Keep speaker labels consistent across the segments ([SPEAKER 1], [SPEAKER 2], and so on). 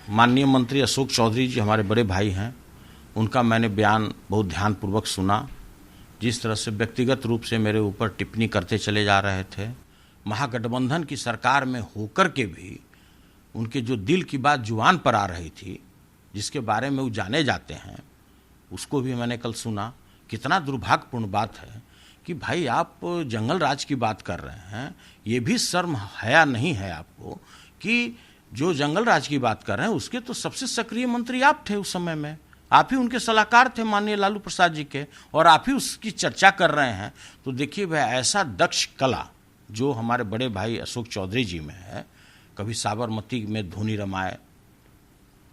[SPEAKER 1] माननीय मंत्री अशोक चौधरी जी हमारे बड़े भाई हैं, उनका मैंने बयान बहुत ध्यानपूर्वक सुना। जिस तरह से व्यक्तिगत रूप से मेरे ऊपर टिप्पणी करते चले जा रहे थे, महागठबंधन की सरकार में होकर के भी उनके जो दिल की बात जुबान पर आ रही थी, जिसके बारे में वो जाने जाते हैं, उसको भी मैंने कल सुना। कितना दुर्भाग्यपूर्ण बात है कि भाई आप जंगल राज की बात कर रहे हैं, ये भी शर्म हया नहीं है आपको कि जो जंगल राज की बात कर रहे हैं उसके तो सबसे सक्रिय मंत्री आप थे उस समय में, आप ही उनके सलाहकार थे माननीय लालू प्रसाद जी के, और आप ही उसकी चर्चा कर रहे हैं। तो देखिए भाई, ऐसा दक्ष कला जो हमारे बड़े भाई अशोक चौधरी जी में है, कभी साबरमती में धुनी रमाए,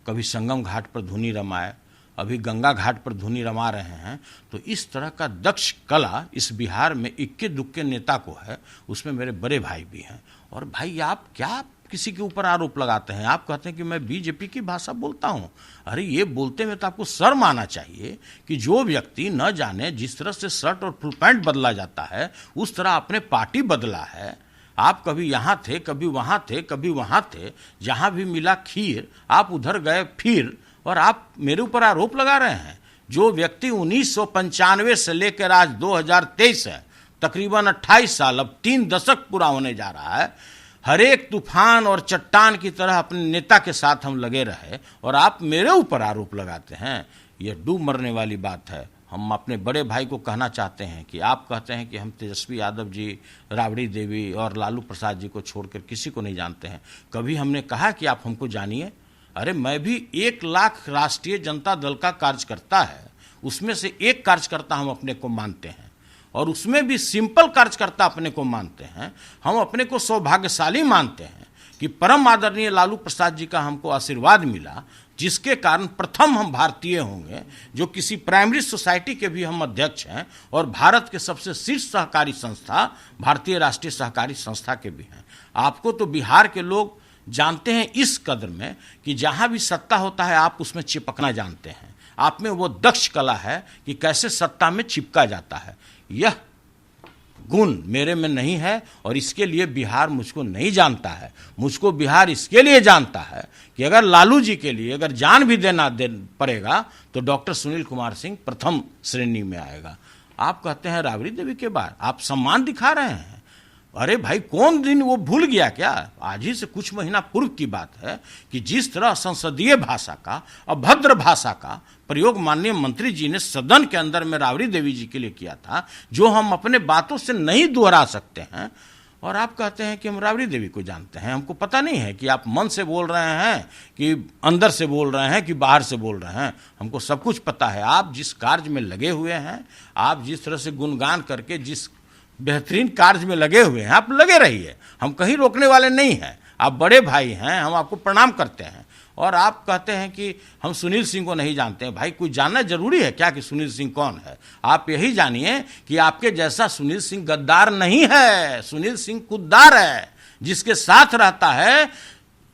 [SPEAKER 1] कभी संगम घाट पर धुनी रमाए, अभी गंगा घाट पर धुनी रमा रहे हैं। तो इस तरह का दक्ष कला इस बिहार में इक्के दुक्के नेता को है, उसमें मेरे बड़े भाई भी हैं। और भाई आप क्या किसी के ऊपर आरोप लगाते हैं? आप कहते हैं कि मैं बीजेपी की भाषा बोलता हूं। अरे ये बोलते में तो आपको शर्म आना चाहिए कि जो व्यक्ति न जाने जिस तरह से शर्ट और फुल पैंट बदला जाता है, उस तरह अपने पार्टी बदला है। आप कभी यहाँ थे, कभी वहाँ थे, कभी वहाँ थे, जहाँ भी मिला खीर आप उधर गए फिर, और आप मेरे ऊपर आरोप लगा रहे हैं। जो व्यक्ति 1995 से लेकर आज 2023 है, तकरीबन 28 साल, अब 3 दशक पूरा होने जा रहा है, हर एक तूफान और चट्टान की तरह अपने नेता के साथ हम लगे रहे, और आप मेरे ऊपर आरोप लगाते हैं। यह डूब मरने वाली बात है। हम अपने बड़े भाई को कहना चाहते हैं कि आप कहते हैं कि हम तेजस्वी यादव जी, राबड़ी देवी और लालू प्रसाद जी को छोड़कर किसी को नहीं जानते हैं। कभी हमने कहा कि आप हमको जानिए? अरे मैं भी 1 लाख राष्ट्रीय जनता दल का कार्यकर्ता है, उसमें से एक कार्यकर्ता हम अपने को मानते हैं, और उसमें भी सिंपल कार्यकर्ता अपने को मानते हैं। हम अपने को सौभाग्यशाली मानते हैं कि परम आदरणीय लालू प्रसाद जी का हमको आशीर्वाद मिला, जिसके कारण प्रथम हम भारतीय होंगे जो किसी प्राइमरी सोसाइटी के भी हम अध्यक्ष हैं, और भारत के सबसे शीर्ष सहकारी संस्था भारतीय राष्ट्रीय सहकारी संस्था के भी हैं। आपको तो बिहार के लोग जानते हैं इस कदर में कि जहां भी सत्ता होता है आप उसमें चिपकना जानते हैं। आप में वो दक्ष कला है कि कैसे सत्ता में चिपका जाता है। यह गुण मेरे में नहीं है, और इसके लिए बिहार मुझको नहीं जानता है। मुझको बिहार इसके लिए जानता है कि अगर लालू जी के लिए अगर जान भी देना पड़ेगा तो डॉक्टर सुनील कुमार सिंह प्रथम श्रेणी में आएगा। आप कहते हैं राबड़ी देवी के बाद आप सम्मान दिखा रहे हैं। अरे भाई, कौन दिन वो भूल गया क्या? आज ही से कुछ महीना पूर्व की बात है कि जिस तरह संसदीय भाषा का, अभद्र भाषा का प्रयोग माननीय मंत्री जी ने सदन के अंदर में राबड़ी देवी जी के लिए किया था, जो हम अपने बातों से नहीं दोहरा सकते हैं। और आप कहते हैं कि हम राबड़ी देवी को जानते हैं। हमको पता नहीं है कि आप मन से बोल रहे हैं कि अंदर से बोल रहे हैं कि बाहर से बोल रहे हैं। हमको सब कुछ पता है। आप जिस कार्य में लगे हुए हैं, आप जिस तरह से गुणगान करके जिस बेहतरीन कार्य में लगे हुए हैं, आप लगे रहिए। हम कहीं रोकने वाले नहीं हैं। आप बड़े भाई हैं, हम आपको प्रणाम करते हैं। और आप कहते हैं कि हम सुनील सिंह को नहीं जानते हैं। भाई, कुछ जानना जरूरी है क्या कि सुनील सिंह कौन है? आप यही जानिए कि आपके जैसा सुनील सिंह गद्दार नहीं है। सुनील सिंह खुददार है, जिसके साथ रहता है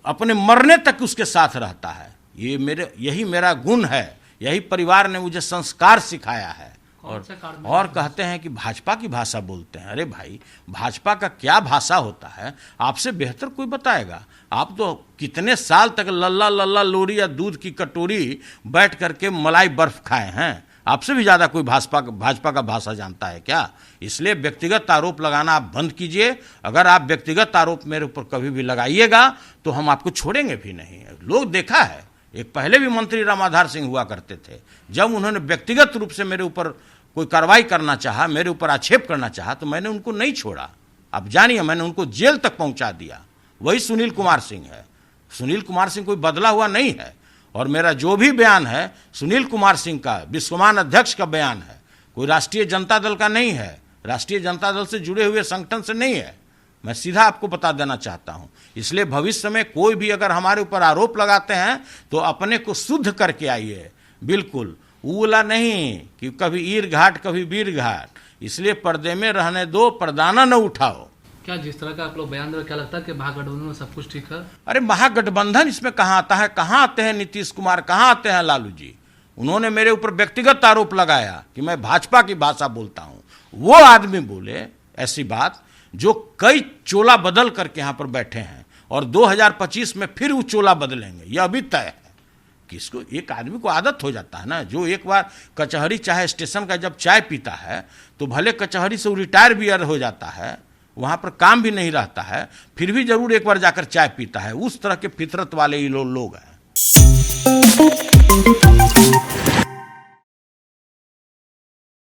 [SPEAKER 1] अपने मरने तक उसके साथ रहता है। यही मेरा गुण है। यही परिवार ने मुझे संस्कार सिखाया है। और कहते हैं कि भाजपा की भाषा बोलते हैं। अरे भाई, भाजपा का क्या भाषा होता है आपसे बेहतर कोई बताएगा? आप तो कितने साल तक लल्ला लल्ला लोरी या दूध की कटोरी बैठ करके मलाई बर्फ खाए हैं। आपसे भी ज़्यादा कोई भाजपा का भाषा जानता है क्या? इसलिए व्यक्तिगत आरोप लगाना आप बंद कीजिए। अगर आप व्यक्तिगत आरोप मेरे ऊपर कभी भी लगाइएगा तो हम आपको छोड़ेंगे भी नहीं। लोग देखा है, एक पहले भी मंत्री रामाधार सिंह हुआ करते थे, जब उन्होंने व्यक्तिगत रूप से मेरे ऊपर कोई कार्रवाई करना चाहा, मेरे ऊपर आक्षेप करना चाहा, तो मैंने उनको नहीं छोड़ा। अब जानिए, मैंने उनको जेल तक पहुंचा दिया। वही सुनील कुमार सिंह है। सुनील कुमार सिंह कोई बदला हुआ नहीं है। और मेरा जो भी बयान है सुनील कुमार सिंह का, विश्वमान अध्यक्ष का बयान है, कोई राष्ट्रीय जनता दल का नहीं है, राष्ट्रीय जनता दल से जुड़े हुए संगठन से नहीं है। मैं सीधा आपको बता देना चाहता हूं। इसलिए भविष्य में कोई भी अगर हमारे ऊपर आरोप लगाते हैं तो अपने को शुद्ध करके आइए। बिल्कुल उला नहीं कि कभी ईर घाट कभी वीर घाट। इसलिए पर्दे में रहने दो, पर्दाना न उठाओ।
[SPEAKER 2] क्या जिस तरह का आप लोग बयान दे रहे, क्या लगता है कि महागठबंधन में सब कुछ ठीक है?
[SPEAKER 1] अरे महागठबंधन इसमें कहाँ आता है? कहाँ आते हैं नीतीश कुमार, कहाँ आते हैं लालू जी? उन्होंने मेरे ऊपर व्यक्तिगत आरोप लगाया कि मैं भाजपा की भाषा बोलता हूं। वो आदमी बोले ऐसी बात जो कई चोला बदल करके यहां पर बैठे हैं और 2025 में फिर वो चोला बदलेंगे, यह अभी तय है। किसको, एक आदमी को आदत हो जाता है ना, जो एक बार कचहरी चाहे स्टेशन का जब चाय पीता है तो भले कचहरी से वो रिटायर भी हो जाता है, वहाँ पर काम भी नहीं रहता है, फिर भी जरूर एक बार जाकर चाय पीता है। उस तरह के फितरत वाले ये लोग हैं।